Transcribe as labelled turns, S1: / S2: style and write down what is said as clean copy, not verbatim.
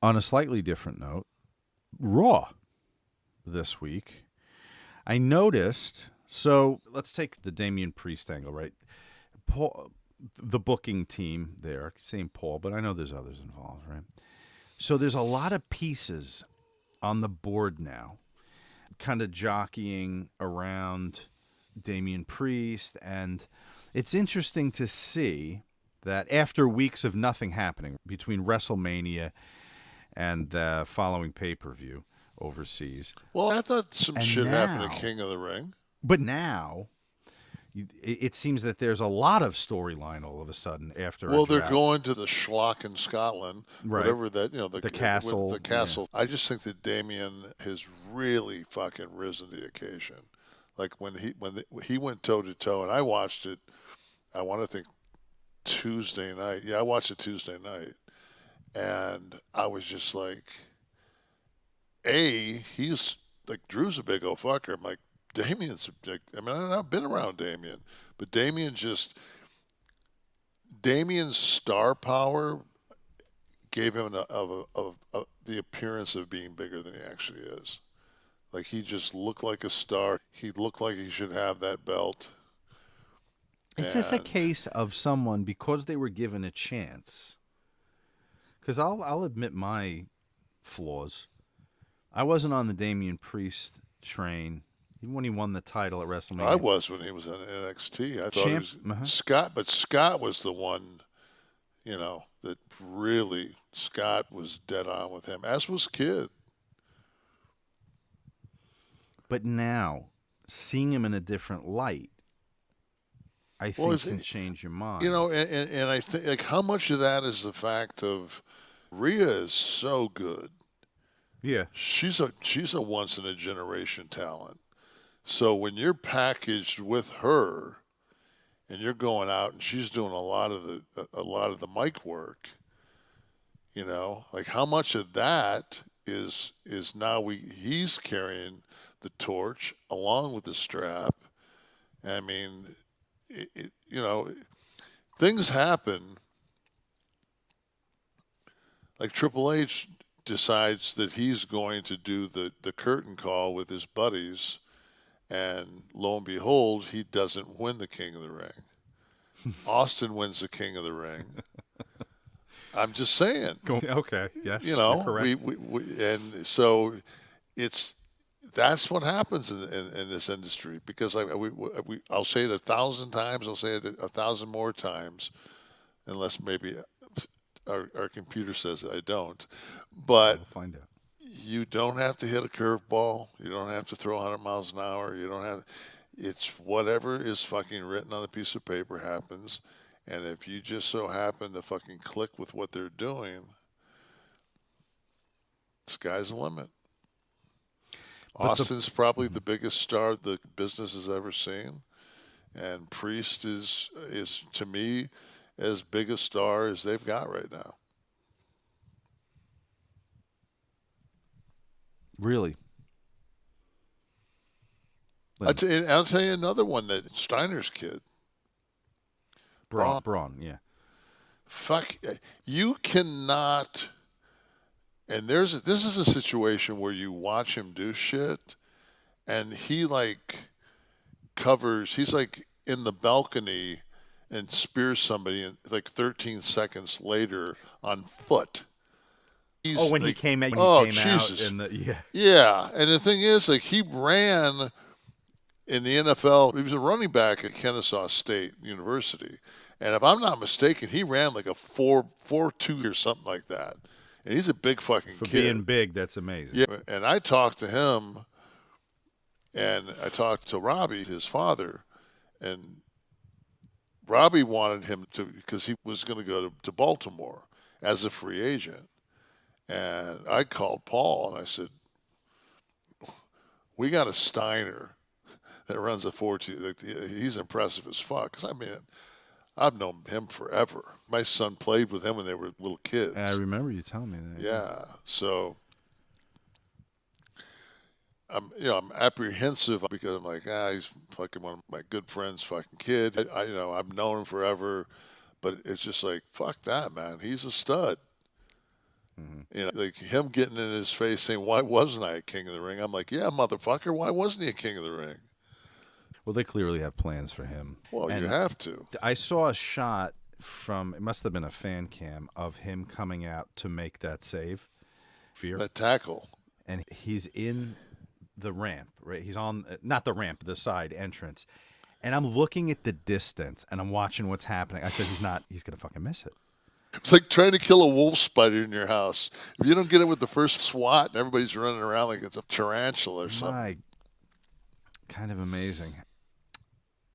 S1: On a slightly different note, Raw this week, I noticed. So let's take the Damien Priest angle, right? Paul, the booking team there. I keep saying Paul, but I know there's others involved, right? So there's a lot of pieces on the board now, kind of jockeying around Damien Priest, and it's interesting to see that after weeks of nothing happening between WrestleMania and the following pay-per-view overseas,
S2: Well, I thought some
S1: and
S2: shit happened at
S1: now,
S2: King of the Ring.
S1: but now it seems that there's a lot of storyline all of a sudden after a
S2: Well, they're
S1: drought.
S2: going to the Schlock in Scotland,
S1: Right.
S2: whatever that,
S1: The
S2: with
S1: castle,
S2: the
S1: yeah.
S2: castle. I just think that Damien has really fucking risen to the occasion. Like he went toe to toe, and I watched it. I want to think Tuesday night. Yeah, I watched it Tuesday night, and I was just like, he's like Drew's a big old fucker. I'm like, Damien's like, I mean, I've been around Damien, but Damien's star power gave him the appearance of being bigger than he actually is. Like he just looked like a star. He looked like he should have that belt.
S1: Is this a
S2: And
S1: case of someone because they were given a chance? Because I'll admit my flaws. I wasn't on the Damian Priest train even when he won the title at
S2: I
S1: WrestleMania.
S2: was when he was in NXT. I thought he
S1: Champ,
S2: was
S1: uh-huh.
S2: Scott, but Scott was the one, that really Scott was dead on with him, as was Kid.
S1: But now seeing him in a different light, I
S2: Well,
S1: think can change your
S2: you
S1: mind.
S2: know, and I think like how much of that is the fact of Rhea is so good.
S1: Yeah,
S2: She's a once in a generation talent. So when you're packaged with her and you're going out and she's doing a lot of the mic work, like how much of that is now he's carrying the torch along with the strap. I mean, things happen. Like Triple H decides that he's going to do the curtain call with his buddies, and lo and behold, he doesn't win the King of the Ring. Austin wins the King of the Ring. I'm just saying,
S1: Okay.
S2: you
S1: Yes, you're
S2: know,
S1: correct.
S2: and so it's that's what happens in this industry because I'll say it 1,000 times, I'll say it 1,000 more times, unless maybe our computer says I don't, but
S1: We'll find out.
S2: you don't have to hit a curveball. You don't have to throw 100 miles an hour. You don't have. It's whatever is fucking written on a piece of paper happens, and if you just so happen to fucking click with what they're doing, sky's the limit.
S1: But the
S2: Austin's probably the biggest star the business has ever seen, and Priest is to me as big a star as they've got right now.
S1: really,
S2: I'll tell you another one that Steiner's kid, Braun.
S1: Braun, yeah.
S2: Fuck, you cannot. And this is a situation where you watch him do shit, and he like covers. He's like in the balcony and spears somebody, and like 13 seconds later on foot.
S1: Oh,
S2: He's
S1: when he
S2: like,
S1: came out,
S2: oh Jesus,
S1: in the yeah.
S2: yeah. And the thing is, like he ran in the NFL. He was a running back at Kennesaw State University, and if I'm not mistaken, he ran like a 4.42 or something like that. And he's a big fucking
S1: For
S2: kid.
S1: being big, that's amazing.
S2: Yeah, and I talked to him, and I talked to Robbie, his father, and Robbie wanted him to because he was going to go to Baltimore as a free agent. And I called Paul and I said, "We got a Steiner that runs a 4.2. Like, he's impressive as fuck." Because I mean, I've known him forever. My son played with him when they were little
S1: I
S2: kids.
S1: remember you telling me that. Yeah.
S2: Yeah, so I'm apprehensive because I'm like, he's fucking one of my good friends, fucking kid. I've known him forever, but it's just like, fuck that, man. He's a stud. You know, like him getting in his face saying, "Why wasn't I a King of the Ring?" I'm like, "Yeah, motherfucker, why wasn't he a King of the Ring?"
S1: Well, they clearly have plans for him.
S2: Well, you
S1: And
S2: have to.
S1: I saw a shot from, it must have been a fan cam, of him coming out to make that save. Fear.
S2: That tackle.
S1: And he's in the ramp, right? He's on, not the ramp, the side entrance. And I'm looking at the distance and I'm watching what's happening. I said, he's going to fucking miss it.
S2: It's like trying to kill a wolf spider in your house. If you don't get it with the first swat and everybody's running around like it's a tarantula or something.
S1: Kind of amazing.